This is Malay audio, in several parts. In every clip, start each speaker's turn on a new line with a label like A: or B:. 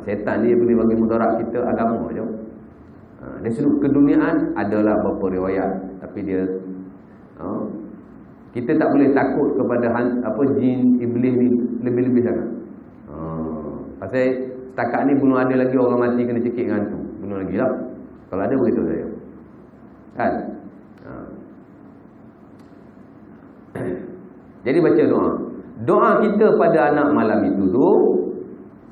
A: Syaitan dia boleh bagi mudarat kita agama je. Dari sudut keduniaan adalah beberapa riwayat, tapi dia kita tak boleh takut kepada jin iblis ni lebih-lebih sangat. Pasal setakat ni belum ada lagi orang mati kena cekik dengan hantu. Belum lagi lah. Kalau ada beritahu saya. Kan? Jadi baca doa. Doa kita pada anak malam itu tu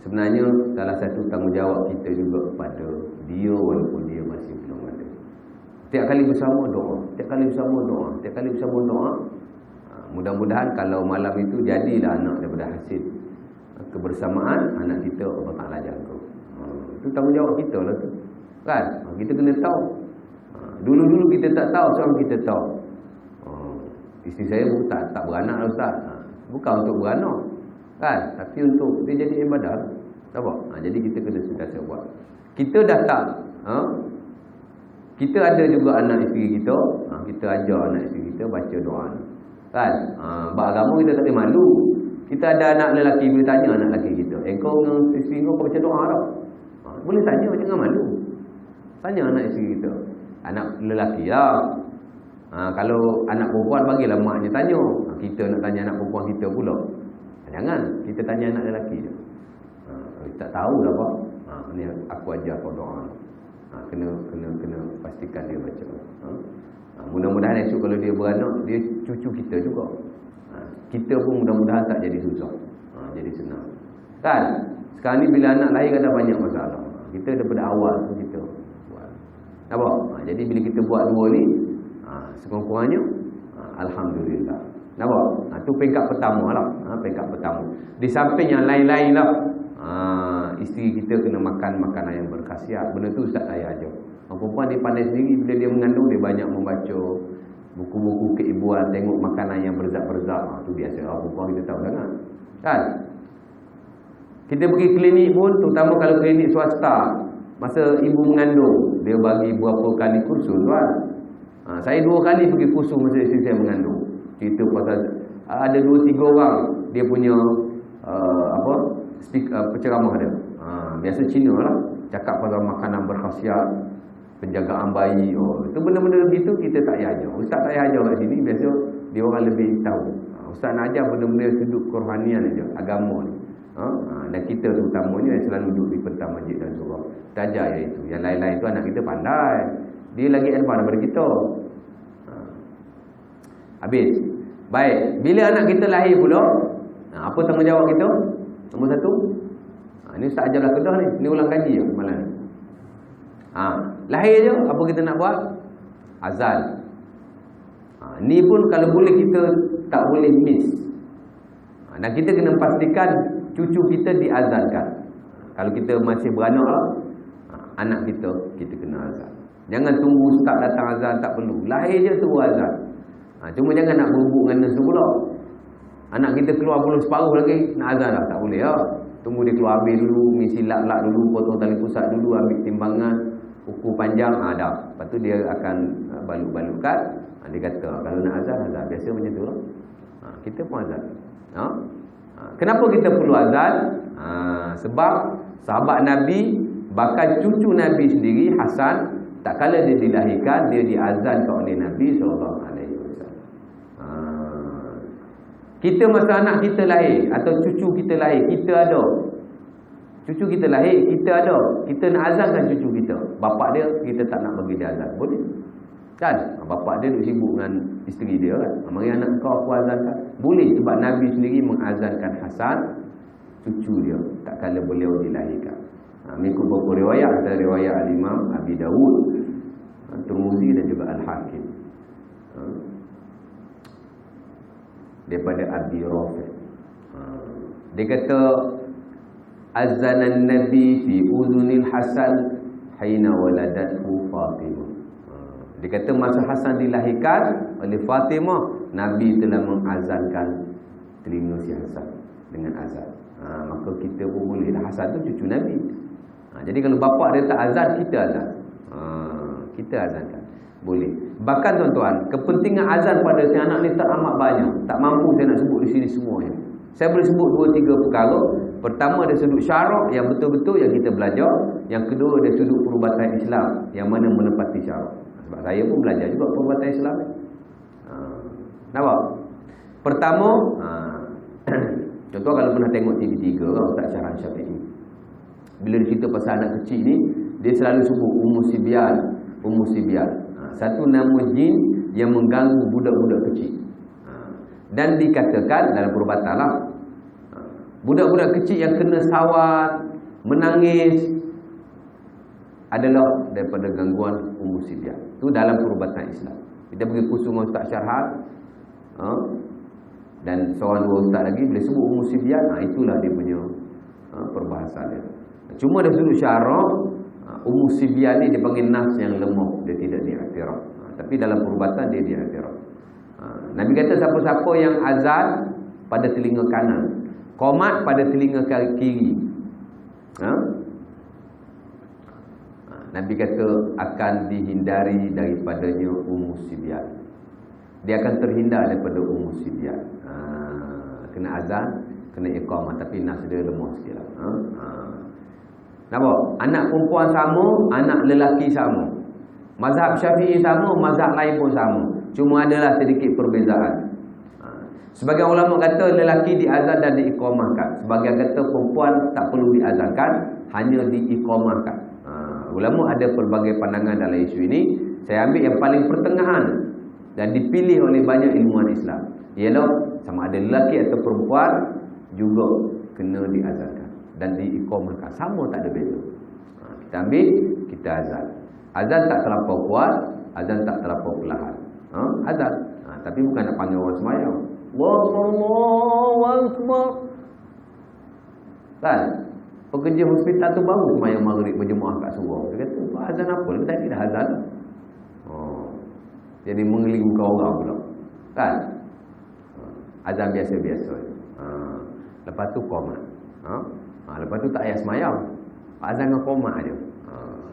A: sebenarnya salah satu tanggungjawab kita juga kepada dia walaupun dia masih belum ada. Tiap kali bersama doa, tiap kali bersama doa, tiap kali bersama doa. Mudah-mudahan kalau malam itu jadilah anak daripada hasil kebersamaan anak kita Allah Ta'ala jaga. Itu tanggungjawab kita lah tu. Kan? Kita kena tahu. Dulu-dulu kita tak tahu, sekarang kita tahu. Isteri saya pun tak beranak lah Ustaz. Bukan untuk beranak. Kan? Tapi untuk dia jadi ibadah. Nampak? Jadi kita kena sentiasa buat. Kita dah tak. Kita ada juga anak isteri kita. Kita ajar anak isteri kita baca doa ni. Kan? Agama kita tak boleh malu. Kita ada anak lelaki, boleh tanya anak lelaki kita. Kau dengan isteri kau baca doa tak? Boleh tanya, jangan malu. Tanya anak isteri kita. Anak lelaki lah. Kalau anak perempuan bagilah maknya tanya. Kita nak tanya anak perempuan kita pula. Jangan, kita tanya anak lelaki je. Tak tahu lah Pak. Ni aku ajar kau doa. Kena pastikan dia baca. Mudah-mudahan esok kalau dia beranak, dia cucu kita juga. Kita pun mudah-mudahan tak jadi susah. Jadi senang. Kan? Sekarang ni bila anak lahir ada banyak masalah. Kita daripada awal pun kita buat. Nampak? Jadi bila kita buat dua ni, sekurang-kurangnya alhamdulillah. Nampak? Itu peringkat pertama lah. Peringkat pertama. Di samping yang lain-lain lah. Isteri kita kena makan makanan yang berkhasiat. Benda tu Ustaz saya ajar. Perempuan dia pandai sendiri. Bila dia mengandung, dia banyak membaca buku-buku keibuan, tengok makanan yang berzat-berzat. Itu biasa. Perempuan kita tahu sangat. Kan? Kita pergi klinik pun, terutama kalau klinik swasta, masa ibu mengandung, dia bagi berapa kali kursus tuan. Saya 2 kali pergi kursus masa isteri saya mengandung. Cerita pasal ada 2-3 orang dia punya penceramah dia. Biasa Cina lah, cakap pasal makanan berkhasiat, penjagaan bayi. Itu benda-benda begitu kita tak payah ajar. Ustaz tak payah ajar kat sini, biasa dia orang lebih tahu. Ustaz nak ajar benda-benda sudut kerohanian aja, agama ni. Dan kita terutamanya yang selalu duduk di pentang masjid dan surau, kita ajar iaitu. Yang lain-lain tu anak kita pandai, dia lagi advance daripada kita. Habis. Baik, bila anak kita lahir pula, apa tanggungjawab kita? Nombor 1, ini Ustaz ajarlah Kedah ni. Ni ulang kaji je malam ni. Lahir je, apa kita nak buat? Azan. Ni pun kalau boleh kita tak boleh miss. Dan kita kena pastikan cucu kita diazankan. Kalau kita masih beranak lah, anak kita kena azan. Jangan tunggu Ustaz datang azan, tak perlu. Lahir je tu azan. Cuma jangan nak berhubung dengan nurse pula. Anak kita keluar belum separuh lagi, nak azan dah. Tak boleh ya. Tunggu dia keluar habis dulu, misi lak-lak dulu, potong tali pusat dulu, ambil timbangan, ukur panjang, dah. Lepas tu dia akan balut-balutkan. Dia kata, kalau nak azan. Biasa macam tu lah. Kita pun azan. Kenapa kita perlu azan? Sebab sahabat Nabi, bahkan cucu Nabi sendiri, Hasan, tak kala dia dilahirkan, dia diazankan oleh Nabi SAW. Kita masa anak kita lahir atau cucu kita lahir, kita ada. Cucu kita lahir, kita ada. Kita nak azankan cucu kita. Bapak dia, kita tak nak bagi dia azan. Boleh? Kan? Bapak dia duduk sibuk dengan isteri dia kan. Mari anak kau aku azankan. Boleh, sebab Nabi sendiri mengazankan Hasan, cucu dia, tak kala beliau dilahirkan. Mengikut beberapa riwayat, ada riwayat Al-Imam Abi Dawud, Tirmizi dan juga Al-Hakim. Daripada Abi Rafi. Dia kata azanan Nabi fi uzunil Hasan hina waladathu Fatimah. Dia kata masa Hasan dilahirkan oleh Fatimah, Nabi telah mengazankan telinga si Hasan dengan azan. Maka kita pun bolehlah. Hasan tu cucu Nabi. Jadi kalau bapa dia tak azan, kita azan. Kita azankan. Boleh. Bahkan tuan-tuan, kepentingan azan pada si anak ni tak amat banyak. Tak mampu saya nak sebut di sini semuanya. Saya boleh sebut 2-3 perkara. Pertama dari sudut syarak yang betul-betul yang kita belajar. Yang kedua dari sudut perubatan Islam yang mana menepati syarak. Sebab saya pun belajar juga perubatan Islam. Nampak? Pertama, contoh kalau pernah tengok TV3 kan, Ustaz Syarhan Syafi'i. Bila dia cerita pasal anak kecil ni, dia selalu sebut Ummu Sibyan. Ummu Sibyan. Satu nama jin yang mengganggu budak-budak kecil. Dan dikatakan dalam perubatan lah, budak-budak kecil yang kena sawat, menangis, adalah daripada gangguan Ummu Sibyan. Itu dalam perubatan Islam. Kita pergi kursus dengan Ustaz Syarhan, dan seorang dua ustaz lagi boleh sebut Ummu Sibyan, itulah dia punya perbahasan dia. Cuma dari sudut syarak, Ummu Sibyan ni dipanggil nas yang lemah, dia tidak diiktiraf. Tapi dalam perubatan dia diiktiraf. Nabi kata siapa-siapa yang azan pada telinga kanan, qomat pada telinga kiri, Nabi kata akan dihindari daripadanya Ummu Sibyan. Dia akan terhindar daripada Ummu Sibyan. Kena azan, kena iqamah, tapi nas dia lemah sikit lah. Nampak? Anak perempuan sama, anak lelaki sama. Mazhab Syafi'i sama, mazhab lain pun sama. Cuma adalah sedikit perbezaan. Sebagian ulama kata lelaki diazan dan diiqamahkan. Sebagian kata perempuan tak perlu diazankan, hanya diiqamahkan. Ulama ada pelbagai pandangan dalam isu ini. Saya ambil yang paling pertengahan dan dipilih oleh banyak ilmuwan Islam, ialah sama ada lelaki atau perempuan juga kena diazankan dan diiqamahkan. Sama, tak ada beza. Kita ambil, kita azan. Azan tak terlampau kuat, azan tak terlampau perlahan. Azan. Tapi bukan nak panggil orang semayang. Allahu Akbar. Kan? Pekerja hospital tu baru semayang maghrib berjemaah kat surau. Dia kata, azan apa? Dia tadi dah azan. Jadi mengelingkan orang pula. Kan? Azan biasa-biasa. Lepas tu qomat. Lepas tu tak payah semayang. Azan dengan qomat je.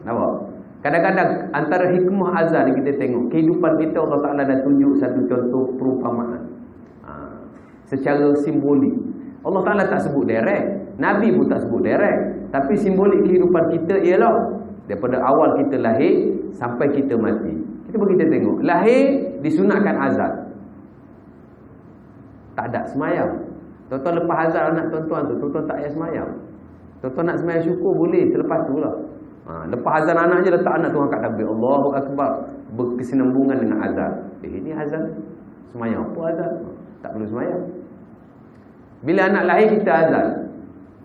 A: Nampak? Kadang-kadang antara hikmah azan ni kita tengok kehidupan kita, Allah Ta'ala dah tunjuk satu contoh perumpamaan secara simbolik. Allah Ta'ala tak sebut direct, Nabi pun tak sebut direct, tapi simbolik kehidupan kita ialah daripada awal kita lahir sampai kita mati. Kita bagi kita tengok, lahir disunatkan azan, tak ada semayang. Tuan-tuan lepas azan anak tuan-tuan tu, tuan-tuan tak payah semayang. Tuan-tuan nak semayang syukur boleh selepas tu lah. Lepas azan anak je letak anak tu angkat takbir, Allahu Akbar, berkesinambungan dengan azan. Ini azan semayang apa azan? Tak perlu semayang. Bila anak lahir kita azan,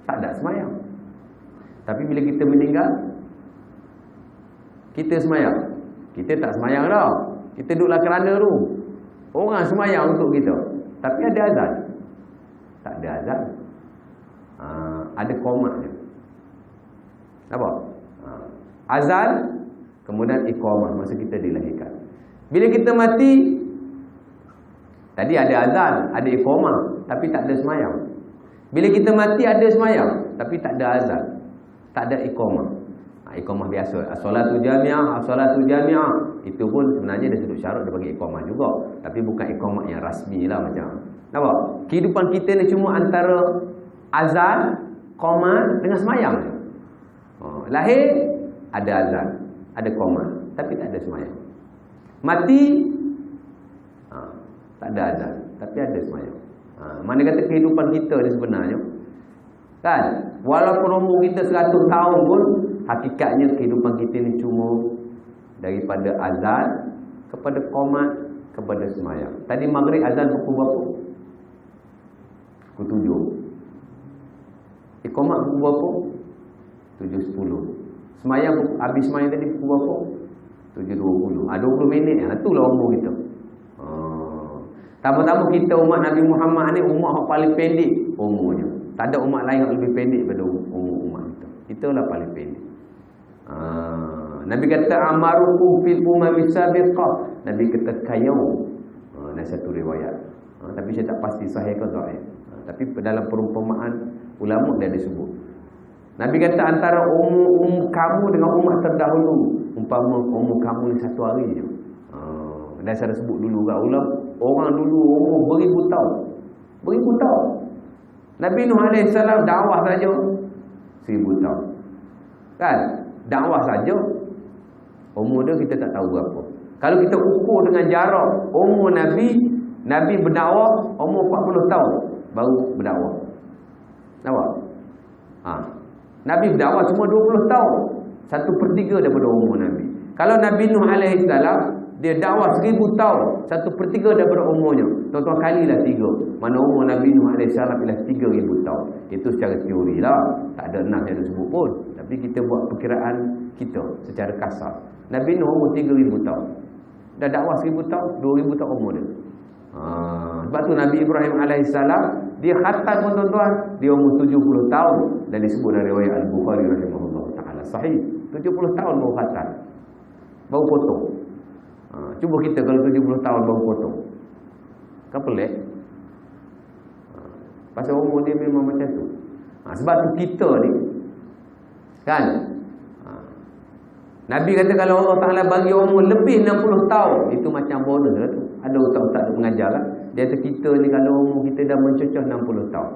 A: tak ada semayang. Tapi bila kita meninggal, kita semayang. Kita tak semayang dah, kita duduklah kerana tu. Orang semayang untuk kita, tapi ada azan? Tak ada azan. Ada qomat je. Nampak? Azan, kemudian iqamah masa kita dilahirkan. Bila kita mati, tadi ada azan, ada iqamah, tapi tak ada semayang. Bila kita mati ada semayang, tapi tak ada azan, tak ada iqamah. Iqamah biasa, as-salatu jami'ah, as-salatu jami'ah. Itu pun sebenarnya dia sudut syarat dia bagi iqamah juga, tapi bukan iqamah yang rasmi lah macam. Nampak? Kehidupan kita ni cuma antara azan, qomat dengan semayang. Lahir ada azan, ada qomat, tapi tak ada semayang. Mati tak ada azan, tapi ada semayang. Mana kata kehidupan kita ni sebenarnya, kan? Walaupun umur kita 100 tahun pun, hakikatnya kehidupan kita ni cuma daripada azan kepada qomat kepada semayang. Tadi maghrib azan pukul berapa? Pukul 7. Iqamah pukul berapa? 7.10. Semayang habis semayang tadi pukul berapa? 7.20. 20 minit. Itulah umur kita. Tama-tama kita umat Nabi Muhammad ni umat yang paling pendek umurnya. Tak ada umat lain yang lebih pendek daripada umur umat kita. Itulah paling pendek. Nabi kata amarukum fil umami sabiqah. Nabi kata kayau. Ada satu riwayat. Tapi saya tak pasti sahih ke dhaif. Tapi dalam perumpamaan ulama dia ada sebut. Nabi kata antara umur kamu dengan umat terdahulu, umpama umur kamu ni 1 hari je. Dan saya sebut dulu kat ulama, orang dulu umur beribu tahun. Beribu tahun. Nabi Nuh AS dakwah saja 1000 tahun. Kan? Dakwah saja umur dia kita tak tahu berapa. Kalau kita ukur dengan jarak umur Nabi berdakwah umur 40 tahun baru berdakwah. Nampak? Nabi berdakwah cuma 20 tahun. 1/3 daripada umur Nabi. Kalau Nabi Nuh AS dia dakwah 1000 tahun, 1/3 daripada umurnya. Tuan-tuan kalilah 3. Mana umur Nabi Nuh AS ialah 3000 tahun. Itu secara teori lah. Tak ada nas yang disebut pun. Tapi kita buat perkiraan kita secara kasar. Nabi Nuh umur 3000 tahun. Dah dakwah 1000 tahun, 2000 tahun umur dia. Sebab tu Nabi Ibrahim AS dia khatam pun tuan-tuan, dia umur 70 tahun dan disebut dari riwayat Al-Bukhari rahimahullah taala sahih. 70 tahun baru khatam. Baru potong. Cuba kita kalau 70 tahun baru potong. Kan pelik? Pasal umur dia memang macam tu. Sebab tu kita ni kan, Nabi kata kalau Allah Ta'ala bagi umur lebih 60 tahun, itu macam bonus lah tu. Ada ustaz-ustaz tu mengajar lah. Dia kata kita ni kalau umur kita dah mencecah 60 tahun,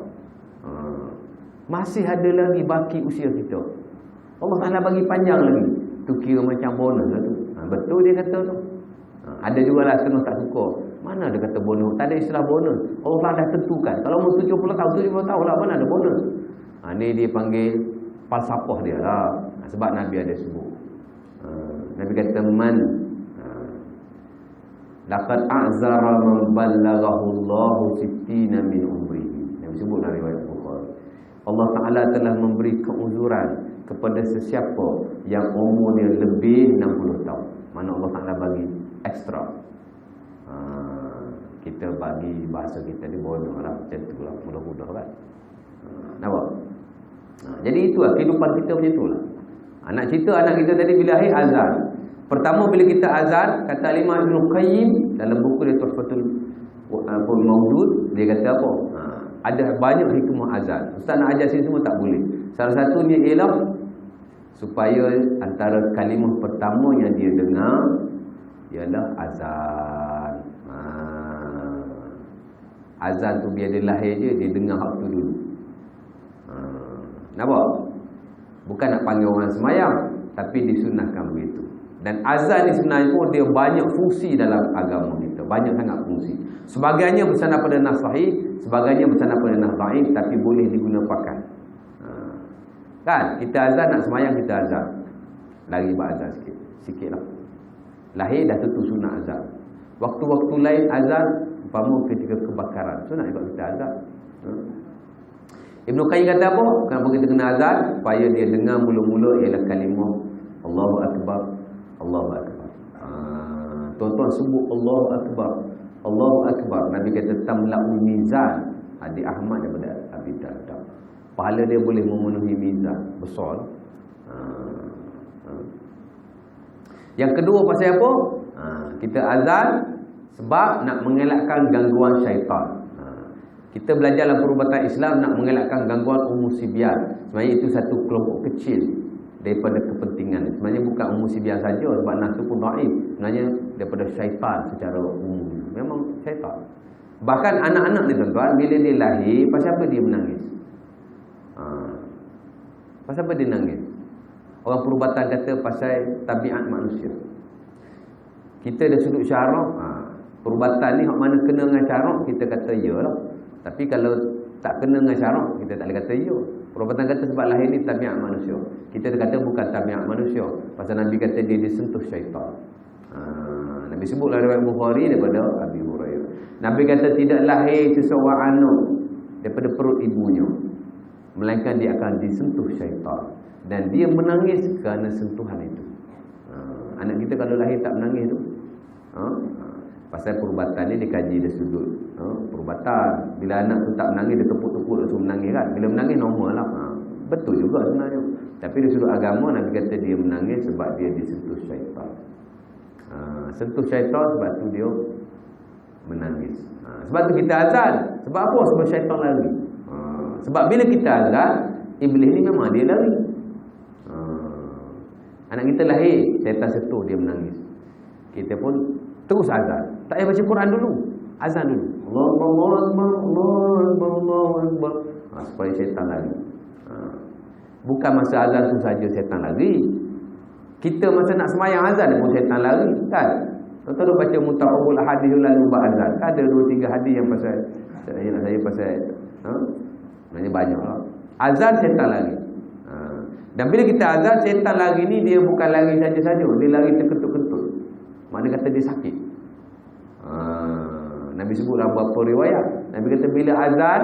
A: masih ada lagi baki usia kita. Allah Ta'ala bagi panjang lagi. Tu kira macam bonus lah tu. Betul dia kata tu. Ada juga lah setengah tak suka. Mana ada kata bonus? Tak ada istilah bonus. Allah Ta'ala dah tentukan. Kalau umur 70 tahun lah, mana ada bonus? Ni dia panggil falsafah dia lah. Sebab Nabi ada sebut. Nabi kata man laqad a'zara man ballaghahu Allahu 60 min umrihi. Nabi sebut dalam riwayat Bukhari. Allah Ta'ala telah memberi keuzuran kepada sesiapa yang umur dia lebih 60 tahun. Mana Allah Ta'ala bagi ekstra. Kita bagi bahasa kita di bodoh lah, macam tu lah, mudah-mudah kan. Nampak? Jadi itulah kehidupan kita macam itulah. Nak cerita anak kita tadi bila akhir azan. Pertama bila kita azan, kata Imam Ibn Qayyim dalam buku dia Tuhfatul Maudud, dia kata apa? Ada banyak hikmah azan. Ustaz nak ajar sini semua tak boleh. Salah satunya ialah supaya antara kalimah pertama yang dia dengar ialah azan. Azan tu biar dia lahir je, dia dengar hak tu dulu. Nampak? Bukan nak panggil orang semayang, tapi disunahkan begitu. Dan azan ni sebenarnya pun dia banyak fungsi dalam agama kita. Banyak sangat fungsi. Sebagainya bersandar pada nas sahih, sebagainya bersandar pada nas dhaif, tapi boleh diguna pakai. Kan? Kita azan nak semayang, kita azan. Lari berazan sikit lah. Lahir dah tentu sunat azan. Waktu-waktu lain azan, umpama ketika kebakaran, sunat juga kita azan. Ibn Qayyim kata apa? Kenapa kita kena azan? Supaya dia dengar mula-mula ialah kalimah Allahu Akbar, Allahu Akbar. Tuan-tuan sebut Allahu Akbar, Allahu Akbar. Nabi kata tamla'ul mizan. Adik Ahmad daripada Abi Darda. Pahala dia boleh memenuhi mizan besar. Yang kedua pasal apa? Kita azan sebab nak mengelakkan gangguan syaitan. Kita belajar dalam perubatan Islam nak mengelakkan gangguan umur sibian. Sebenarnya itu satu kelompok kecil daripada kepentingan. Sebenarnya bukan umur sibian saja, sebab nafsu pun dhaif. Sebenarnya daripada syaitan secara umum. Memang syaitan. Bahkan anak-anak ni tuan-tuan, bila dia lahir, pasal apa dia menangis? Pasal apa dia nangis? Orang perubatan kata pasal tabiat manusia. Kita dah sudut syarak, perubatan ni hak mana kena dengan syarak, kita kata ya lah. Tapi kalau tak kena dengan syarak, kita tak boleh kata ya. Perubatan kata sebab lahir ni tabiat manusia. Kita kata bukan tabiat manusia. Pasal Nabi kata dia disentuh syaitan. Nabi sebut dalam riwayat Bukhari daripada Abi Hurairah. Nabi kata tidak lahir seseorang anak daripada perut ibunya, melainkan dia akan disentuh syaitan. Dan dia menangis kerana sentuhan itu. Anak kita kalau lahir tak menangis tu, pasal perubatan ni dikaji dari sudut perubatan. Bila anak tu tak menangis, dia tepuk-tepuk langsung menangis kan. Bila menangis normal lah. Betul juga sebenarnya. Tapi dari sudut agama, Nabi kata dia menangis sebab dia disentuh syaitan. Sentuh syaitan sebab tu dia menangis. Sebab tu kita azan. Sebab apa? Sebab syaitan lari. Sebab bila kita azan, iblis ni memang dia lari. Anak kita lahir, syaitan sentuh, dia menangis. Kita pun terus azan. Tak payah baca Quran dulu, azan dulu. Allahu Akbar, Allahu Akbar, Allahu Akbar. supaya syaitan lari. Bukan masa azan tu saja syaitan lari. Kita masa nak semayang azan pun syaitan lari, kan? Tuan-tuan baca mutaqabbal hadis lalu buat azan. Ada 2-3 hadis yang pasal saya pasal sebenarnya banyaklah. Azan syaitan lari. Dan bila kita azan, syaitan lari ni dia bukan lari saja-saja, dia lari terkentut-kentut. Makna kata dia sakit. Nabi sebut dalam beberapa riwayat. Nabi kata bila azan,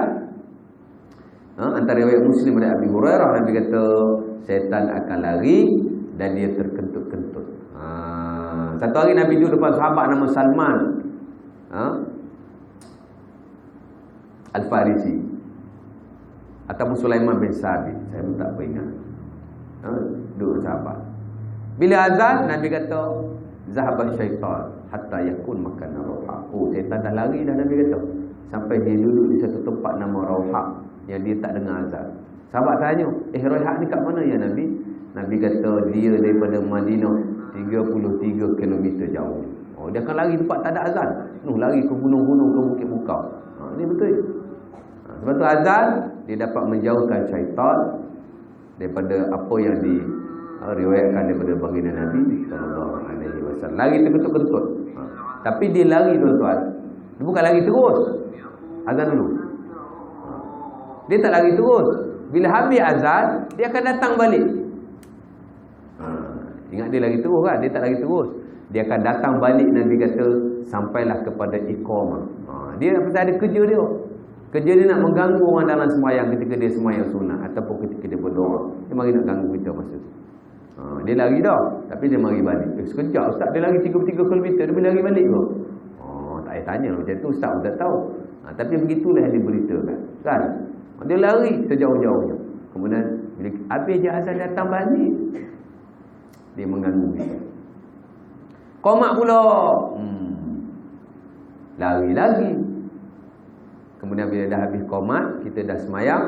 A: antara riwayat Muslim dari Abi Hurairah, Nabi kata syaitan akan lari dan dia terkentut-kentut. Satu hari Nabi duduk depan sahabat nama Salman Al-Farisi ataupun Sulaiman bin Sabit, saya pun tak ingat. Duduk sahabat. Bila azan, Nabi kata zahabas syaitan hatta yakun makana rauha. Oh, syaitan dah lari dah, Nabi kata, sampai dia duduk di satu tempat nama Rauha yang dia tak dengar azan. Sahabat tanya, Rauha ni kat mana ya Nabi? Nabi kata dia daripada Madinah 33 km jauh. Oh, dia akan lari tempat tak ada azan. Lari ke gunung-gunung, ke bukit bukau. Ini betul. Sebab tu azan dia dapat menjauhkan syaitan daripada apa yang diriwayatkan daripada baginda Nabi sallallahu alaihi wasallam. Lari terkentut-kentut. Tapi dia lari tuan-tuan. Dia bukan lari terus. Azan dulu. Dia tak lari terus. Bila habis azan, dia akan datang balik. Ingat dia lari terus kan? Dia tak lari terus. Dia akan datang balik, Nabi kata, sampailah kepada iqamah. Dia pasal ada kerja dia. Kerja dia nak mengganggu orang dalam sembahyang ketika dia sembahyang sunat ataupun ketika dia berdoa. Dia mari nak ganggu kita masa tu. Dia lari dah, tapi dia mari balik. Sekejap ustaz, dia lari 33 km, dia boleh lari balik ke? Tak payah tanya macam tu, ustaz pun tak tahu. Tapi begitulah yang diberitakan, kan? Dia lari sejauh-jauhnya. Kemudian bila habis je azan datang balik, dia mengganggu kita. Qomat pula. Lari lagi. Kemudian bila dah habis qomat, kita dah semayang,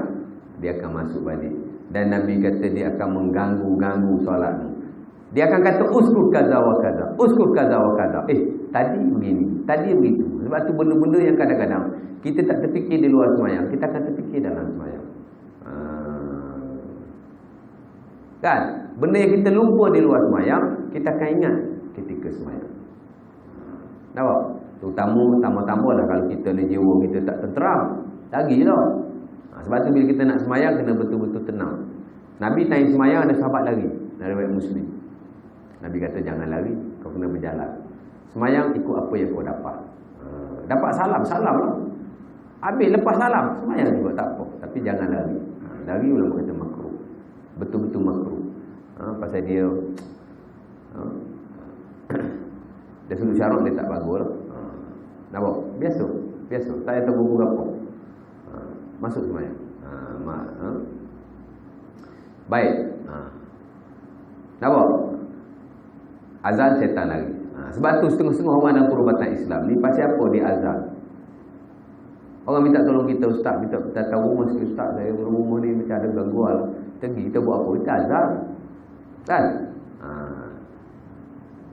A: dia akan masuk balik. Dan Nabi kata dia akan mengganggu solatmu. Dia akan kata uskur kaza wa kaza, uskur kaza wa kaza. Tadi begini, tadi begitu. Sebab tu benda-benda yang kadang-kadang kita tak terfikir di luar semayang, kita akan terfikir dalam semayang. Kan? Benda yang kita lupa di luar semayang, kita akan ingat ketika semayang. Nampak? Tambah-tambah lah kalau kita ni jiwa kita tak tenteram. Lagi lah. Sebab tu bila kita nak semayang, kena betul-betul tenang. Nabi tanya semayang, ada sahabat lari dari riwayat Muslim. Nabi kata jangan lari, kau kena berjalan. Semayang ikut apa yang kau dapat. Dapat salam lah. Habis lepas salam, semayang juga tak apa. Tapi jangan lari. Lari ulama kata makruh. Betul-betul makruh. Pasal dia dia sudut syarat dia tak bagus lah. Nampak? Biasa. Tak payah tahu berapa. Masuk semayang. Baik. Nampak? Azan syaitan lagi. Sebab tu setengah-setengah orang dalam perubatan Islam ni pasal apa dia azan? Orang minta tolong kita, ustaz, kita tahu rumah sikit ustaz, saya rumah ni macam ada gangguan. Kita buat apa? Kita azan. Kan?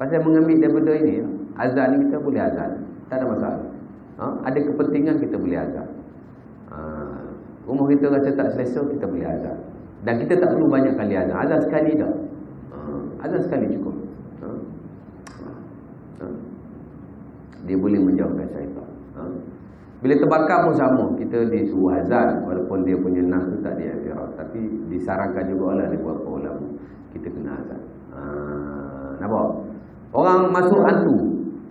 A: Pasal mengambil daripada ini, azan ni kita boleh azan. Tak ada masalah. Ada kepentingan kita boleh azan. Rumah kita rasa tak selesa, kita boleh azan. Dan kita tak perlu banyak kali azan. Azan sekali dah. Azan sekali cukup. Dia boleh menjauhkan syaitan. Bila terbakar pun sama, kita disuruh azan walaupun dia punya nas tu tak diiktiraf, tapi disarankan juga oleh beberapa ulama kita kena azan. Nampak? Orang masuk hantu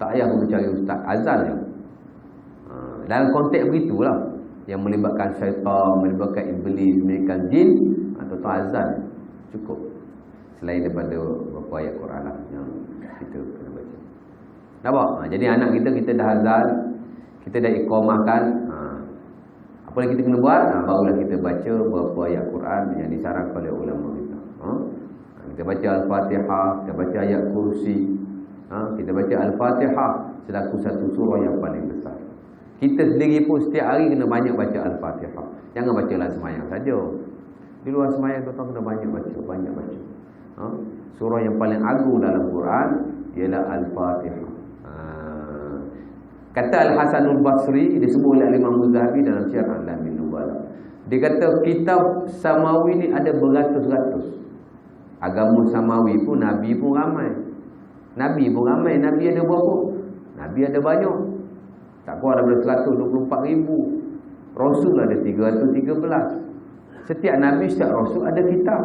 A: tak payah mencari ustaz, azan je. Dalam konteks begitulah yang melibatkan syaitan, melibatkan iblis, melibatkan jin, atau azan cukup. Selain daripada beberapa ayat Quran lah yang kita kena baca. Nampak? Jadi anak kita dah azan, kita dah iqamahkan, apa yang kita kena buat? Barulah kita baca beberapa ayat Quran yang disarankan oleh ulama kita. Kita baca Al-Fatihah, kita baca ayat kursi, kita baca Al-Fatihah selaku satu surah yang paling besar. Kita sendiri pun setiap hari kena banyak baca Al-Fatihah. Jangan baca dalam semayang saja. Di luar semayang tuan-tuan kena banyak baca. Surah yang paling agung dalam Quran ialah Al-Fatihah. Kata Al-Hasanul Basri, disebut oleh Imam Muzhabi dalam Syiar Alamin Nubala. Dia kata kitab samawi ni ada beratus-ratus. Agama samawi pun Nabi pun ramai. Nabi pun ramai. Nabi ada berapa? Nabi ada banyak. Tak kurang daripada 124,000. Rasul ada 313. Setiap Nabi, setiap Rasul ada kitab.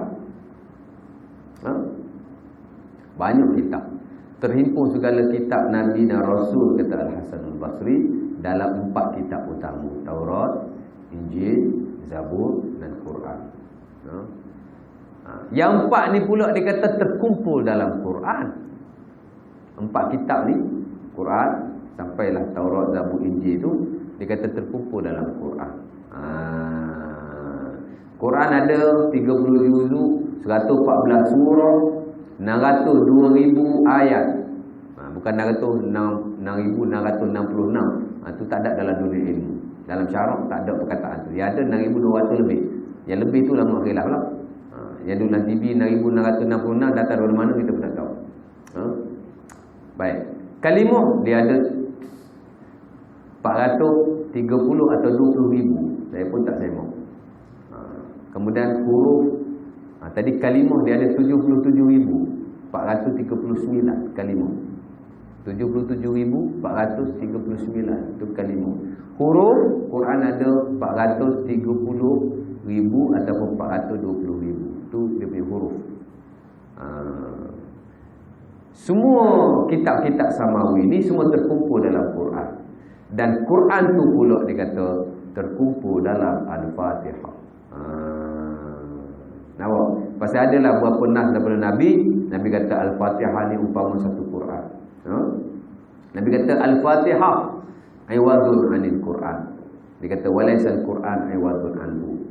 A: Banyak kitab. Terhimpun segala kitab Nabi dan Rasul, kata Al-Hasan Al-Basri, dalam 4 kitab utama. Taurat, Injil, Zabur dan Quran. Yang 4 ni pula dia kata terkumpul dalam Quran. 4 kitab ni, Quran, sampailah Taurat, Zabur, Injil tu, dia kata terkumpul dalam Quran. Quran ada 30 juzuk, 114 surah, 602,000 ayat. Bukan 6,666. Itu tak ada dalam dunia ilmu. Dalam syarak tak ada perkataan tu. Dia ada 6,200 lebih. Yang lebih tu lama khilaf lah. Yang dalam TV 6,666 datang dari mana kita pun tak tahu. Baik. Kalimah dia ada 430 atau 20,000. Saya pun tak sembang. Kemudian huruf, tadi kalimah dia ada 77,439 kalimah. 77,439 itu kalimah. Huruf Quran ada 430,000 ataupun 420,000. Itu dia punya huruf. Semua kitab-kitab samawi ni semua terkumpul dalam Quran. Dan Quran tu pula dia kata terkumpul dalam Al-Fatihah. Nampak? Pasal adalah berapa nas daripada Nabi. Nabi kata Al-Fatihah ni umpama satu Quran. Nabi kata Al-Fatihah aywadun anil Quran. Dia kata walaisal Quran aywadun anhu.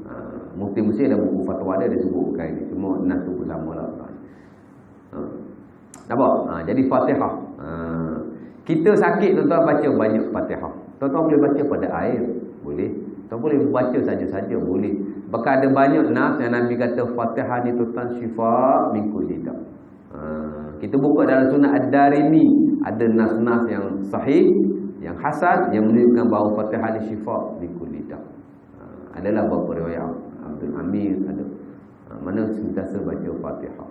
A: Mufti Mesir ada buku fatwa dia sebutkan ini. Cuma nas tu sama lah. Nampak? Jadi Fatihah. Kita sakit tuan-tuan baca banyak Fatihah. Tuan-tuan boleh baca pada air. Boleh. Tuan boleh baca saja-saja. Boleh. Bahkan ada banyak nas yang Nabi kata Fatihah ni tuan syifa min kulli da. Kita buka dalam Sunnah Ad-Darimi, ada nas-nas yang sahih, yang hasan, yang menunjukkan bahawa Fatihah ni syifa min kulli da. Adalah beberapa riwayat. Abdul Amir ada. Mana sentiasa baca Fatihah.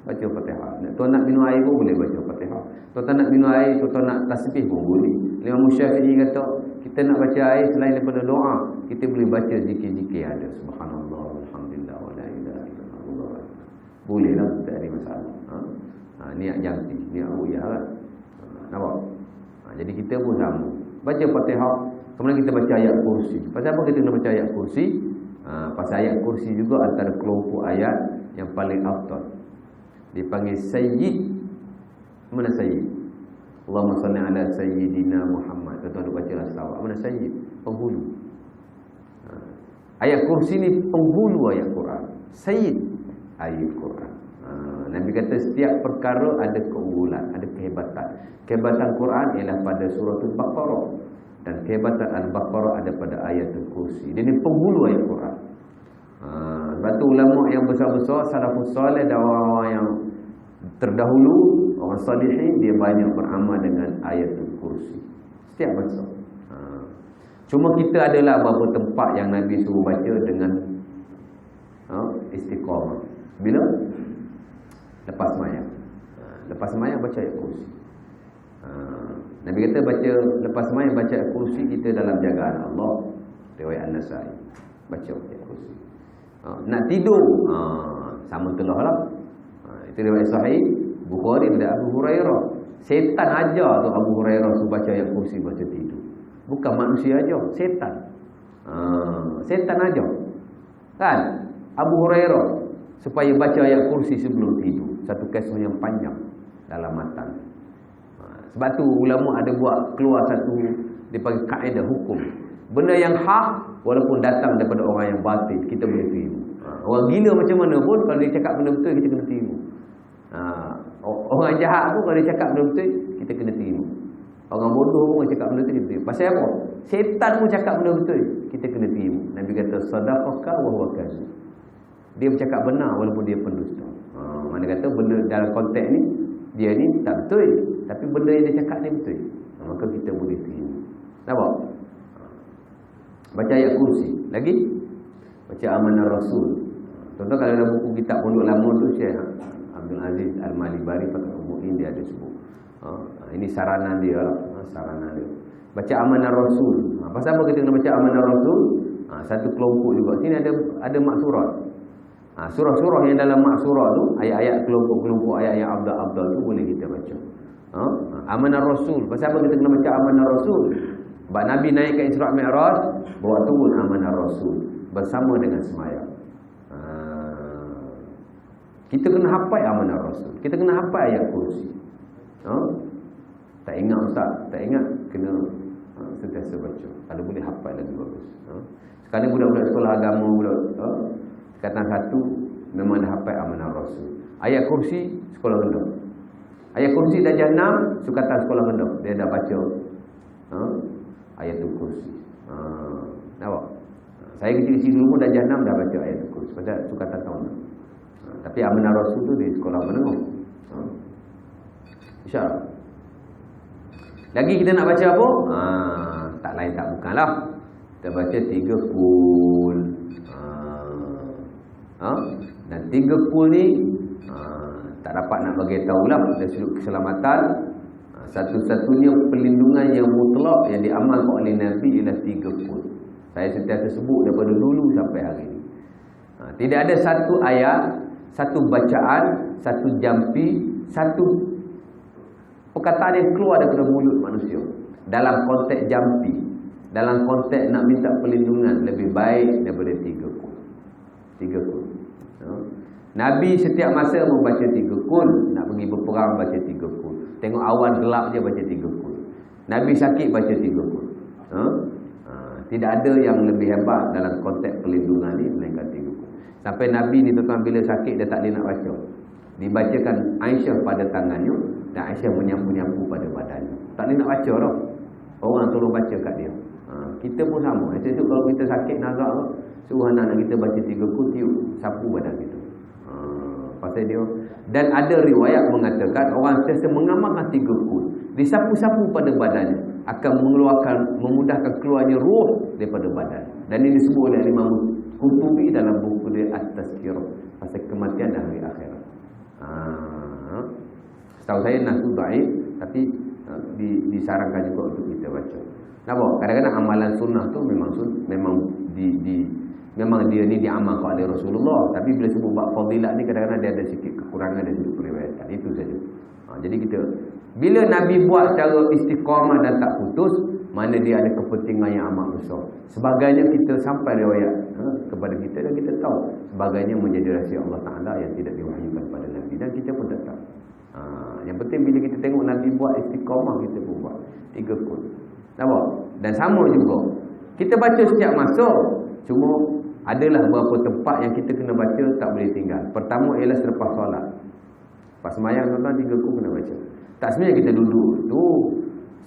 A: Baca Fatihah. Tuan nak minum air pun boleh baca Fatihah. Tuan nak minum air, tuan nak tasbih pun boleh. Imam Syafi'i kata, kita nak baca air selain daripada doa, kita boleh baca zikir-zikir ada. Subhanallah, alhamdulillah, wa la ilaha illallah. Bolehlah, tak ada masalah. Niat jangki, niat ruyah kan. Nampak? Jadi kita pun sama. Baca Fatihah, kemudian kita baca ayat kursi. Pasal apa kita nak baca ayat kursi? Pasal ayat kursi juga antara kelompok ayat yang paling afdal. Dipanggil Sayyid. Mana Sayyid? Allahumma salli ala Sayyidina Muhammad. Tuan-tuan baca lah selawat. Mana Sayyid? Penghulu. Ayat kursi ni penghulu ayat Quran. Sayyid ayat Quran. Nabi kata setiap perkara ada keunggulan, ada kehebatan. Kehebatan Quran ialah pada surah Al-Baqarah. Dan kehebatan Al-Baqarah ada pada ayat kursi. Dia ni penghulu ayat Quran. Sebab tu ulama yang besar-besar, salafus salih dan orang-orang yang terdahulu, orang salihin, dia banyak beramal dengan ayatul kursi. Setiap masa. Cuma kita adalah beberapa tempat yang Nabi suruh baca dengan istiqamah. Bila? Lepas sembahyang. Lepas sembahyang baca ayat kursi. Nabi kata baca lepas sembahyang baca ayat kursi, kita dalam jagaan Allah. Riwayat An-Nasa'i. Baca ayat kursi. Nak tidur, sama telah lah. Itu riwayat sahih Bukhari dari Abu Hurairah. Setan ajar tu Abu Hurairah suruh baca ayat kursi baca tidur. Bukan manusia aja, setan. Setan ajar. Kan? Abu Hurairah supaya baca ayat kursi sebelum tidur. Satu kisah yang panjang dalam matan. Sebab tu ulama ada buat keluar satu dipanggil kaedah hukum. Benda yang hak walaupun datang daripada orang yang batil, kita boleh terima. Orang gila macam mana pun kalau dia cakap benda betul, kita kena terima. Orang jahat pun kalau dia cakap benda betul, kita kena terima. Orang bodoh pun cakap benda betul, kita terima. Pasal apa? Setan pun cakap benda betul, kita kena terima. Nabi kata sadaqaka wa huwa kadzib. Dia bercakap benar walaupun dia pendusta. Mana kata benda dalam konteks ni, dia ni tak betul, tapi benda yang dia cakap ni betul. Maka kita boleh terima. Nampak? Baca ayat kursi. Lagi? Baca Amanah Rasul. Contoh kalau dalam buku kitab Pondok Lama tu Syekh Abdul Aziz Al-Malibari Fathul Mu'in dia ada sebut. Ini saranan dia lah. Saranan dia. Baca Amanah Rasul. Pasal apa kita kena baca Amanah Rasul? Satu kelompok juga. Sini ada maksurat. Surah-surah yang dalam maksurah tu, ayat-ayat kelompok-kelompok ayat yang abdal-abdal tu boleh kita baca. Amanah Rasul. Pasal apa kita kena baca Amanah Rasul? Sebab Nabi naik ke Isra' Mi'raj, bawa turun Amanah Rasul bersama dengan sembahyang. Kita kena hafal Amanah Rasul. Kita kena hafal ayat kursi. Tak ingat ustaz, tak ingat, kena sentiasa baca. Kalau boleh hafal lagi bagus. Sekarang budak-budak sekolah agama, budak tingkatan 1 memang dah hafal Amanah Rasul. Ayat kursi sekolah rendah. Ayat kursi darjah 6 sukatan sekolah rendah. Dia dah baca ayat kursi. Nampak? Saya kecil-kecil dulu pun darjah 6 dah baca ayat kursi. Pasal sukatan tahun 6. Tapi Amanah Rasul tu di sekolah menengah. InsyaAllah. Lagi kita nak baca apa? Tak lain tak bukanlah. Kita baca 3 kul. Dan 3 kul ni tak dapat nak bagi tahulah dari sudut keselamatan. Satu-satunya perlindungan yang mutlak yang diamalkan oleh Nabi ialah 3 kul. Saya sentiasa sebut daripada dulu sampai hari ini. Tidak ada satu ayat, satu bacaan, satu jampi, satu perkataan yang keluar daripada mulut manusia dalam konteks jampi, dalam konteks nak minta perlindungan lebih baik daripada 3 kul. 3 kul. Nabi setiap masa membaca 3 kul. Nak pergi berperang baca 3 kul. Tengok awan gelap je baca 3 kul. Nabi sakit baca 3 kul. Tidak ada yang lebih hebat dalam konteks perlindungan ni melainkan 3 kul. Sampai Nabi ni tuan bila sakit dia tak boleh nak baca. Dibacakan Aisyah pada tangannya dan Aisyah menyapu-nyapu pada badannya. Tak boleh nak baca tau. Orang tolong baca kat dia. Kita pun sama. Itu kalau kita sakit nazak, suruh anak kita baca 3 kul, tiup sapu badan kita. Pasal dia. Dan ada riwayat mengatakan orang sentiasa mengamalkan 3 kul, disapu-sapu pada badannya, akan memudahkan keluarnya roh daripada badan. Dan ini disebut oleh Imam Qurtubi dalam buku dia At-Tazkirah pasal kematian dan hari akhirat. Setahu saya nasu dhaif, tapi disarankan juga untuk kita baca. Nampak? Kadang-kadang amalan sunnah tu memang dia ni diamalkan oleh Rasulullah, tapi bila sebut bab fadilat ni kadang-kadang dia ada sikit kekurangan dari sudut periwayatan. Itu saja. Jadi kita bila Nabi buat secara istiqamah dan tak putus, mana dia ada kepentingan yang amat besar. Sebagainya kita sampai riwayat kepada kita dan kita tahu sebagainya menjadi rahsia Allah Taala yang tidak diwahyukan kepada Nabi dan kita pun tak tahu. Yang penting bila kita tengok Nabi buat istiqamah, kita pun buat 3 kul. Nampak? Dan sama juga kita baca setiap masa, cuma adalah beberapa tempat yang kita kena baca tak boleh tinggal. Pertama ialah selepas solat. Pas sembahyang tuan-tuan 3 kul kena baca. Tak sebenarnya kita duduk tu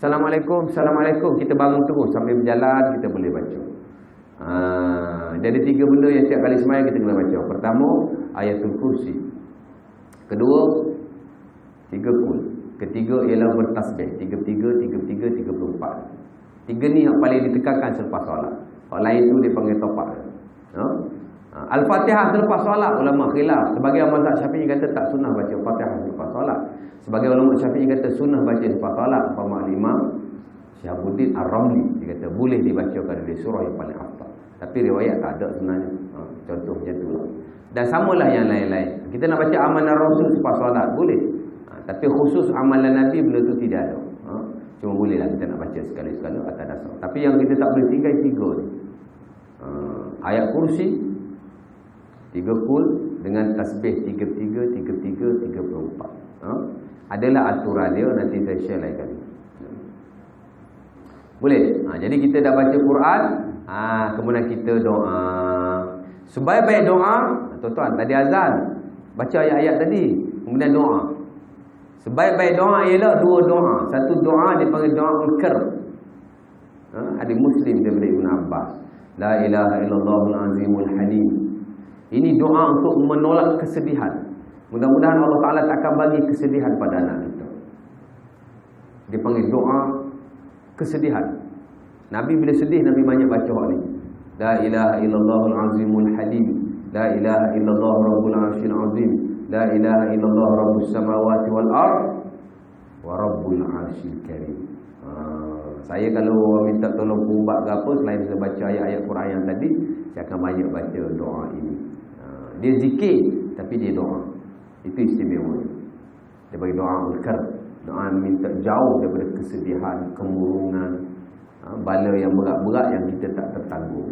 A: Assalamualaikum, Assalamualaikum, kita bangun terus sambil berjalan kita boleh baca. Jadi 3 benda yang setiap kali sembahyang kita kena baca. Pertama, ayatul kursi. Kedua, 3 kul. Ketiga ialah bertasbih 33, 33, 34. 3 ni yang paling ditekankan selepas solat. Kalau lain tu dia panggil topak. Al-Fatihah selepas solat ulama khilaf. Sebagai mazhab Syafi'i kata tak sunnah baca Fatihah selepas solat. Sebagai ulama Syafi'i kata sunnah baca selepas solat. Umpama Imam Syahabuddin Ar-Ramli dia kata boleh dibacakan dari surah yang paling afdal. Tapi riwayat tak ada sebenarnya. Contoh macam tu lah. Dan samalah yang lain-lain. Kita nak baca Amanah Rasul selepas solat boleh. Tapi khusus amalan Nabi benda tu tidak ada. Cuma bolehlah kita nak baca sekali-sekala atas dasar. Tapi yang kita tak boleh tinggal 3 ni. Ayat kursi 3 kul dengan tasbih 33, 33, 34. Adalah aturan dia, nanti saya share lain kali. Boleh? Jadi kita dah baca Quran, kemudian kita doa. Sebaik-baik doa, tuan-tuan, tadi azan, baca ayat-ayat tadi, kemudian doa. Sebaik-baik doa ialah 2 doa. Satu doa dipanggil doa ulkar. Hadis Muslim daripada Ibn Abbas. La ilaha illallahul azimul halim. Ini doa untuk menolak kesedihan. Mudah-mudahan Allah Ta'ala tak akan bagi kesedihan pada anak kita. Dia panggil doa kesedihan. Nabi bila sedih, Nabi banyak baca hal ni. La ilaha illallahul azimul halim. La ilaha illallah rabbul arsyil azim. La ilaha illallah rabbus samawati wal ard wa rabbul arsyil karim. Saya kalau orang minta tolong ubat ke apa, selain saya baca ayat-ayat Quran yang tadi, saya akan banyak baca doa ini. Dia zikir tapi dia doa. Itu istimewa. Dia bagi doa ulkar, doa minta jauh daripada kesedihan, kemurungan, bala yang berat-berat yang kita tak tertanggung.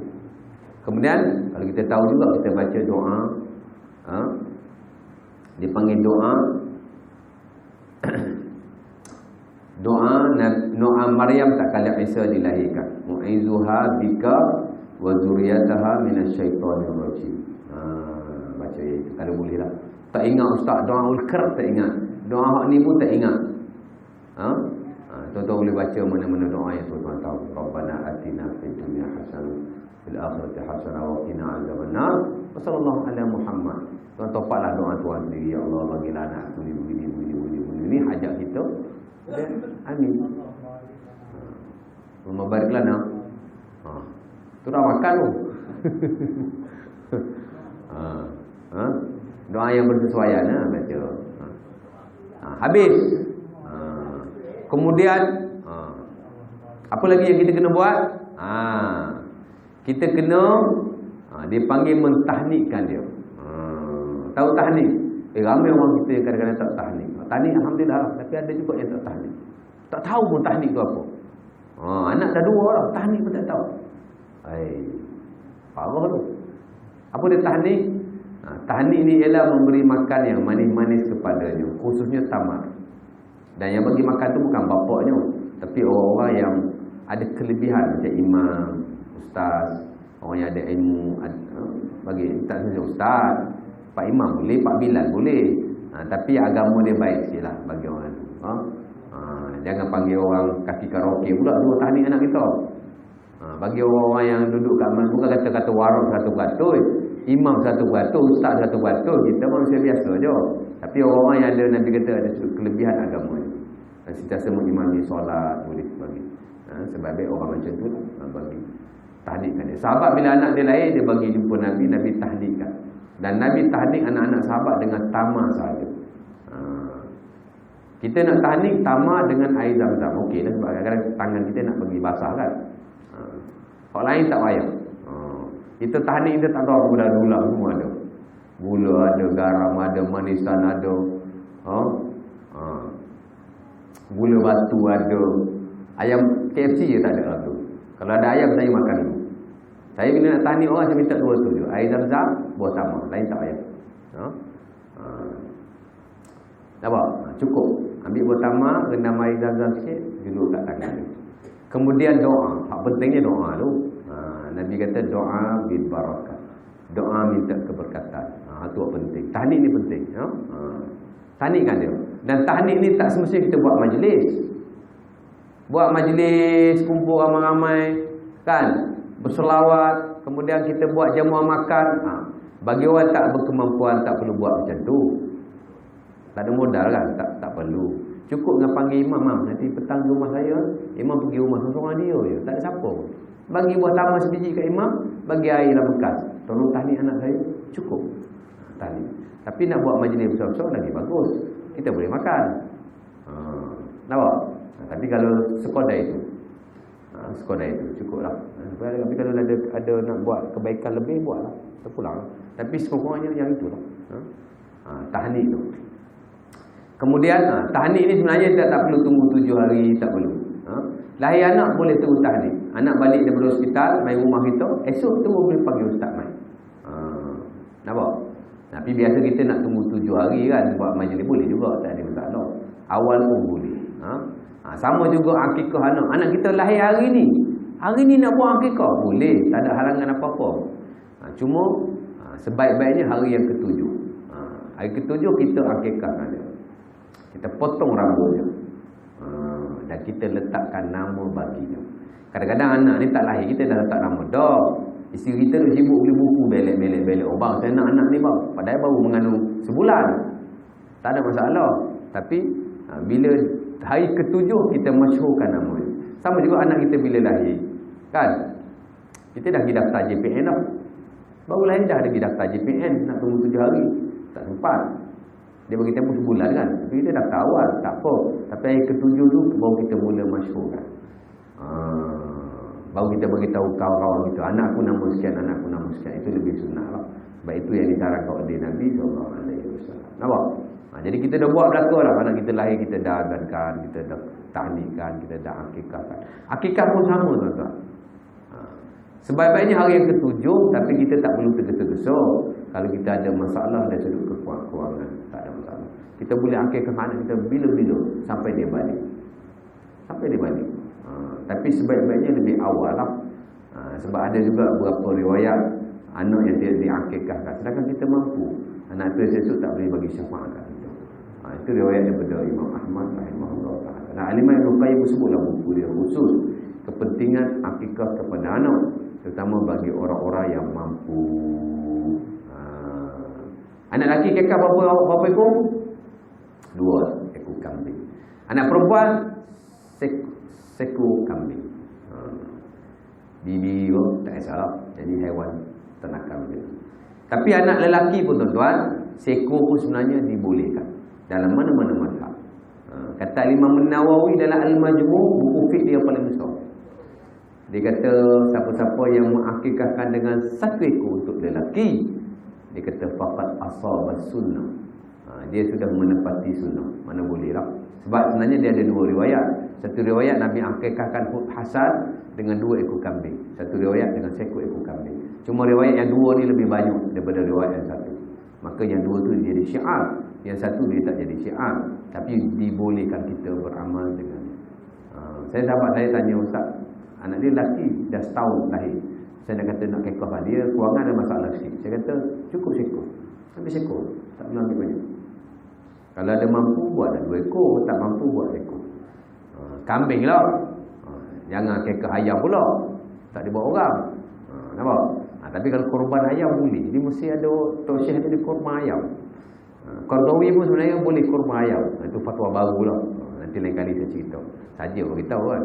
A: Kemudian kalau kita tahu juga, kita baca doa, dia panggil doa doa Maryam tak kala Isa dilahirkan. Mu'izuha bika wa zuriyataha minasyaitonir rajim. Baca itu kalau boleh lah. Tak ingat ustaz doa ulkar, tak ingat. Doa hak ni pun tak ingat. Tuan-tuan boleh baca mana-mana doa yang tuan-tuan tahu. Rabbana atina fid dunya hasanah fil akhirati hasanah wa qina azabannar. Wa sallallahu ala Muhammad. Tuan-tuan paklah doa tuan sendiri. Ya Allah, bagilah anak aku ni begini. Ini hajat kita. Amin. Membariklah nak. Tu dah makan tu. Doa yang bersesuaian baca. Habis. Kemudian apa lagi yang kita kena buat? Kita kena dia panggil mentahnikkan dia. Tahu tahnik? Ramai orang kita yang kadang-kadang tak tahnik. Tahnik alhamdulillah lah, tapi ada juga yang tak tahnik. Tak tahu pun tahnik tu apa. Anak dah 2 lah, tahnik pun tak tahu. Parah tu. Apa dia tahnik? Tahnik ni ialah memberi makan yang manis-manis kepadanya, khususnya tamar. Dan yang bagi makan tu bukan bapaknya, tapi orang-orang yang ada kelebihan macam imam, ustaz, orang yang ada ilmu, bagi tak saja ustaz, Pak Imam boleh, Pak Bilal boleh. Tapi agama dia baik sikitlah bagi orang tu. Jangan panggil orang kaki karaoke pula dua tahnik anak kita. Bagi orang-orang yang duduk kat mana, bukan kata-kata warung 1%, imam 1%, ustaz 1%, kita manusia biasa je. Tapi orang-orang yang ada, Nabi kata ada kelebihan agama ni. Sentiasa mengimami solat boleh bagi. Sebab orang macam tu bagi tahnikkan dia. Sahabat bila anak dia lahir, dia bagi jumpa Nabi, Nabi tahnikkan. Dan Nabi tahnik anak-anak sahabat dengan tamar sahaja. Kita nak tahnik tamar dengan air zam-zam. Okey dah, sebab kadang-kadang tangan kita nak pergi basah kan. Orang lain tak payah. Kita tahnik kita tak tahu gula-gula semua ada. Gula ada, garam ada, manisan ada. Gula batu ada. Ayam KFC je tak ada tu. Kalau ada ayam saya makan dulu. Saya bila nak tahnik orang, saya minta 2 tu je. Air zam-zam, buah tamar. Lain tak payah. Nampak? Cukup. Ambil buah tamar, rendam air zam-zam sikit, julur kat tangan dia. Kemudian doa. Hak pentingnya doa tu. Nabi kata doa bil barakah. Doa minta keberkatan. Itu penting. Tahnik ni penting. Tahnikkan dia. Dan tahnik ni tak semestinya kita buat majlis. Buat majlis, kumpul ramai-ramai, kan? Berselawat, kemudian kita buat jamuan makan. Bagi orang tak berkemampuan, tak perlu buat macam tu. Tak ada modal kan? Tak perlu. Cukup dengan panggil imam, nanti petang di rumah saya, imam pergi rumah seorang dia je, tak ada siapa. Bagi buah tamar sebiji kat imam, bagi air dalam bekas. Tolong tahnik anak saya, cukup. Tahnik. Tapi nak buat majlis besar-besar lagi bagus. Kita boleh makan. Nampak? Tapi kalau sekodai itu, cukuplah. Tapi kalau ada nak buat kebaikan lebih, buatlah. Terpulang. Tapi sekurang-kurangnya yang itulah. Tahnik tu. Kemudian tahnik ni sebenarnya tak perlu tunggu 7 hari, tak perlu. Lahir anak boleh terus tahnik. Anak balik daripada hospital, main rumah kita, esok tu boleh panggil ustaz main. Nampak? Tapi biasa kita nak tunggu 7 hari kan buat majlis, boleh juga, tak ada masalah. Awal pun boleh. Sama juga akikah anak. Anak kita lahir hari ni. Hari ni nak buat akikah, boleh, tak ada halangan apa-apa. Cuma sebaik-baiknya hari yang ke-7. Hari ke-7 kita akikahkan dia. Kita potong rambutnya. Dan kita letakkan nama baginya. Kadang-kadang anak ni tak lahir, kita dah letak nama dah. Isteri kita dah sibuk beli buku, belek-belek. Oh bang, saya nak anak ni bang. Padahal baru mengandung sebulan. Tak ada masalah. Tapi bila hari ke-7 kita masyhurkan nama dia. Sama juga anak kita bila lahir. Kan? Kita dah pergi daftar JPN dah. Barulah dah ada pergi daftar JPN, nak tunggu 7 hari. Tak sempat. Dia bagi tempoh sebulan kan. Tapi kita daftar awal, tak apa. Tapi hari ke-7 tu baru kita mula masyhurkan. Baru kita beritahu kawan-kawan kita, anak aku nama sekian, anak aku nama sekian. Itu lebih sunnah lah. Sebab itu yang disarankan oleh Nabi SAW. Nampak? Jadi kita dah buat belakang lah. Anak kita lahir, kita dah azankan, kita dah tahnikan, kita dah akikahkan. Akikah pun sama tuan-tuan. Sebaik-baiknya hari yang ke-7, tapi kita tak perlu tergesa-gesa. Kalau kita ada masalah dari sudut keuangan, tak ada masalah. Kita boleh akikah anak kita bila-bila sampai dia balik. Sampai dia balik. Tapi sebaik-baiknya lebih awal lah. Sebab ada juga beberapa riwayat anak yang tidak diakikahkan, sedangkan kita mampu. Anak tu esok tak boleh bagi syafaat kat kita. Itu riwayat daripada Imam Ahmad rahimahullah ta'ala. Nah, Al-Imam Ibn Qayyim sebutlah buku dia khusus kepentingan akikah kepada anak, terutama bagi orang-orang yang mampu. Anak lelaki kekal berapa ekor? 2 ekor kambing. Anak perempuan sekor kambing. Bibi pun tak kisahlah, jadi haiwan ternakan dia. Tapi anak lelaki pun tuan-tuan, sekor pun sebenarnya dibolehkan dalam mana-mana mazhab. Kata Imam Nawawi dalam Al-Majmu', buku fiqh dia paling besar. Dia kata siapa-siapa yang mengakikahkan dengan 1 ekor untuk lelaki, dia kata faqad asaba sunnah. Dia sudah menepati sunnah. Mana boleh lah. Sebab sebenarnya dia ada 2 riwayat. Satu riwayat Nabi akikahkan Hasan dengan 2 ekor kambing. Satu riwayat dengan 1 ekor kambing. Cuma riwayat yang 2 ni lebih banyak daripada riwayat yang 1. Maka yang 2 tu jadi syiar, yang 1 dia tak jadi syiar. Tapi dibolehkan kita beramal dengan. Sahabat saya tanya, Ustaz, anak dia lelaki dah setahun lahir. Saya nak kata nak kekah dia, kewangan ada masalah sikit. Saya kata cukup sekor. Ambil sekor, tak perlu ambil banyak. Kalau ada mampu buatlah 2 ekor, tak mampu buat ekor. Kambing lah. Jangan kekah ayam pula. Tak dibawa orang. Nampak? Tapi kalau korban ayam boleh. Jadi mesti ada Tok Syekh ada korban ayam. Qardawi pun sebenarnya boleh korban ayam. Itu fatwa baru lah. Nanti lain kali saya cerita. Saja beritahu kan.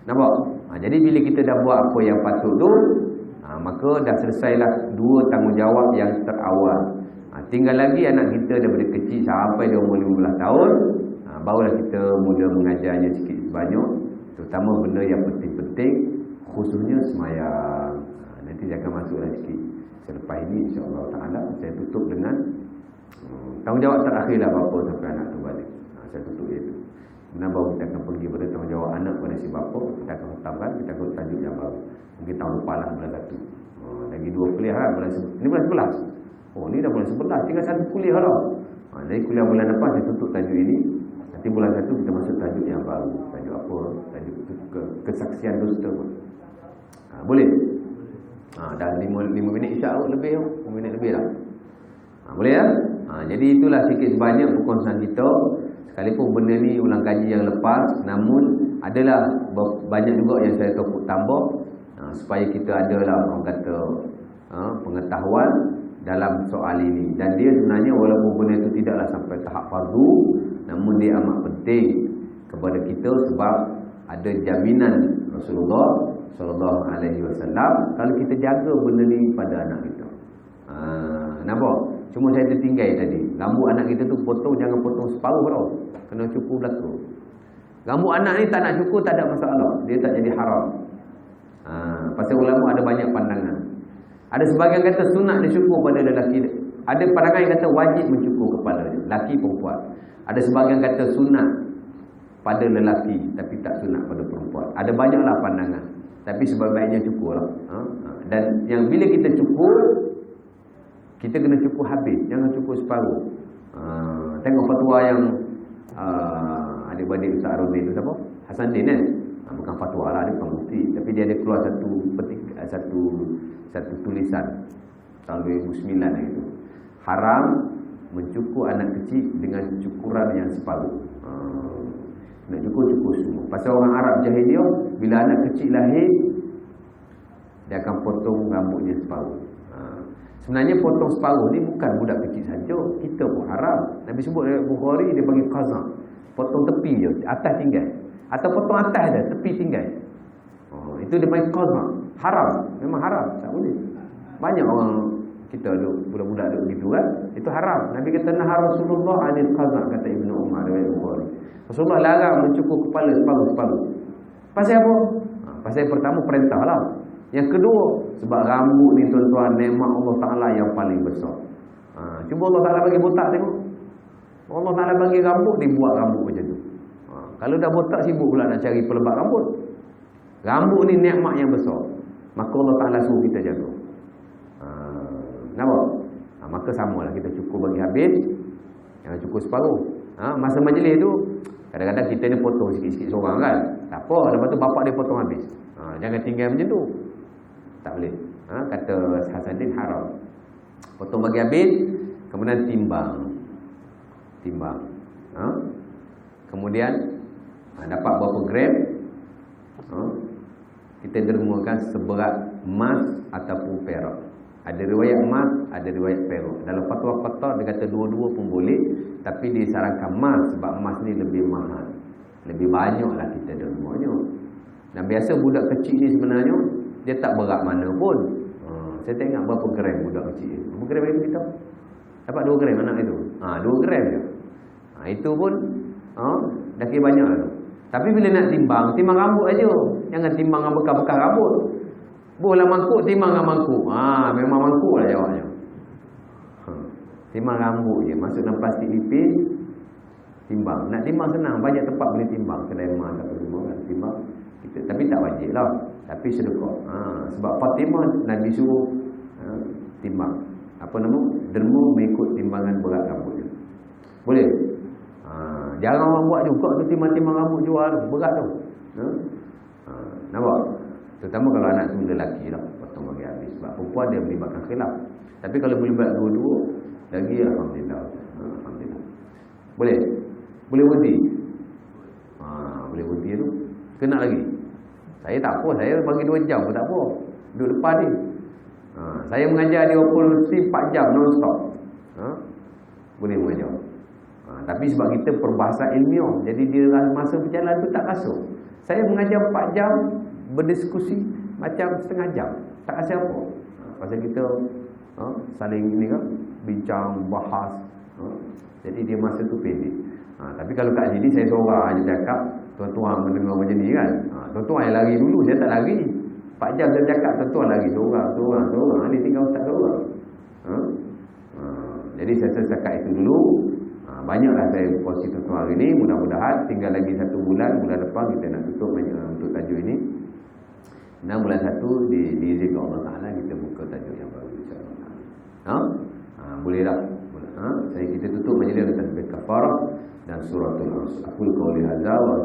A: Nampak? Jadi bila kita dah buat apa yang patut tu, maka dah selesailah 2 tanggungjawab yang terawal. Tinggal lagi anak kita daripada kecil sampai dia umur 15 tahun, barulah kita mula mengajarnya sikit sebanyak, terutama benda yang penting-penting, khususnya sembahyang. Nanti saya akan masuklah sikit selepas ini, insya-Allah taala. Saya tutup dengan tanggungjawab terakhirlah bapa sampai anak tu balik. Saya tutup itu. Kemudian baru kita akan pergi pada tanggungjawab anak pada si bapa. Kita akan hutamkan, kita akan tajuk yang baru. Mungkin tahun depan lah, bulan 1. Lagi 2 kuliah kan, ini bulan 11. Ni dah bulan 11, tinggal 1 kuliah lah. Jadi kuliah bulan depan saya tutup tajuk ini. Nanti bulan 1 kita masuk tajuk yang baru. Tajuk apa? Tajuk kesaksian dusta. Boleh? Dah 5 minit insya-Allah lebih. 5 minit lebih lah. Boleh ya? Jadi itulah sikit sebanyak perkongsian kita. Sekalipun benda ni ulang kaji yang lepas, namun adalah banyak juga yang saya takut tambah, supaya kita adalah orang kata pengetahuan dalam soal ini. Dan dia sebenarnya walaupun benda itu tidaklah sampai tahap fardu, namun dia amat penting kepada kita sebab ada jaminan Rasulullah sallallahu alaihi wasallam kalau kita jaga benda ni pada anak kita. Nampak? Cuma saya tertinggal tadi. Rambut anak kita tu potong, jangan potong separuh tau. Kena cukur belakang. Rambut anak ni tak nak cukur tak ada masalah. Dia tak jadi haram. Pasal ulama ada banyak pandangan. Ada sebahagian kata sunat dicukur pada lelaki. Ada pandangan yang kata wajib mencukur kepala dia, lelaki perempuan. Ada sebahagian kata sunat pada lelaki tapi tak sunat pada perempuan. Ada banyaklah pandangan. Tapi sebaik-baiknya cukurlah. Dan yang bila kita cukur, kita kena cukur habis, jangan cukur separuh. Tengok fatwa yang adik-beradik Ustaz Arudin tu siapa? Hasan Din kan? Bukan fatwa lah, dia bukan mufti. Tapi dia ada keluar satu tulisan tahun 2009 itu. Haram mencukur anak kecil dengan cukuran yang separuh. Nak cukur semua. Pasal orang Arab jahiliah, bila anak kecil lahir, dia akan potong rambutnya separuh. Sebenarnya potong separuh ni bukan budak kecil saja, kita pun haram. Nabi sebut dalam Bukhari, dia bagi qaza. Potong tepi je, atas tinggal. Atau potong atas dah, tepi tinggal. Itu dia panggil qaza. Haram, memang haram, tak boleh. Banyak orang kita budak-budak duk gitu kan, itu haram. Nabi kata nahar Rasulullah anil qaza, kata Ibnu Umar riwayat Bukhari. Rasulullah larang mencukur kepala separuh-separuh. Pasal apa? Pasal yang pertama perintah lah. Yang kedua, sebab rambut ni tuan-tuan nikmat Allah Taala yang paling besar. Cuba Allah Taala bagi botak tengok. Allah Taala bagi rambut, dia buat rambut macam tu. Kalau dah botak sibuk pula nak cari pelebat rambut. Rambut ni nikmat yang besar. Maka Allah Taala suruh kita jaga. Nampak? Maka samalah kita cukur bagi habis, jangan cukur separuh. Masa majlis tu kadang-kadang kita ni potong sikit-sikit seorang kan. Tak apa, lepas tu bapak dia potong habis. Jangan tinggal macam tu. Tak boleh. Kata Hasanuddin haram. Potong bagi habis, kemudian timbang. Kemudian dapat berapa gram, kita dermakan seberat emas ataupun perak. Ada riwayat emas, ada riwayat perak. Dalam fatwa-fatwa dia kata dua-dua pun boleh, tapi disarankan emas sebab emas ni lebih mahal. Lebih banyaklah kita dermanya. Dan biasa budak kecil ni sebenarnya dia tak berat mana pun. Saya tak ingat berapa gram budak kecil ni. Berapa gram itu kita? Dapat 2 gram anak itu. 2 gram je. Itu pun dah kira banyak lah tu. Tapi bila nak timbang rambut aja. Jangan timbang dengan bekas-bekas rambut. Boleh mangkuk, timbang dengan mangkuk. Memang mangkuk lah jawabnya. Timbang rambut je. Masuk dalam plastik nipis, timbang. Nak timbang senang. Banyak tempat boleh timbang. Kedai emas atau semua kan. Timbang. Tapi tak wajib lah. Tapi sedekah. Sebab Fatimah Nabi suruh timbang. Apa nama? Derma mengikut timbangan berat rambutnya. Boleh? Jarang orang buat juga tu timbang-timbang rambut jual berat tu. Nampak? Terutama kalau anak tu lelaki lah, potong bagi habis. Sebab perempuan dia melibatkan khilaf. Tapi kalau boleh buat dua-dua, lagi alhamdulillah. Alhamdulillah. Boleh? Boleh berhenti? Boleh berhenti tu. Kena lagi. Saya tak apa, saya bagi 2 jam pun tak apa. Duduk depan ni. Saya mengajar di Universiti 4 jam non-stop. Boleh mengajar. Tapi sebab kita perbahasa ilmiah, jadi dia masa berjalan tu tak rasa. Saya mengajar 4 jam, berdiskusi macam setengah jam. Tak rasa apa. Pasal kita saling ini kan, bincang, bahas. Jadi dia masa tu pendek. Tapi kalau kat sini saya seorang je cakap, tuan-tuan mendengar macam ni kan. Tuan-tuan yang lari dulu, saya tak lari. 4 jam saya cakap, tuan-tuan lari seorang. Dia tinggal ustaz seorang. Jadi saya cakap itu dulu. Banyaklah saya kongsi tuan-tuan hari ni. Mudah-mudahan tinggal lagi 1 bulan. Bulan depan kita nak tutup untuk tajuk ini. Dan bulan 1 diizinkan Allah Ta'ala kita buka tajuk yang baru, insyaAllah. Boleh tak? Saya kita tutup majlis dengan tasbih kafarah dan suratul As. Aqul qawli hadza wa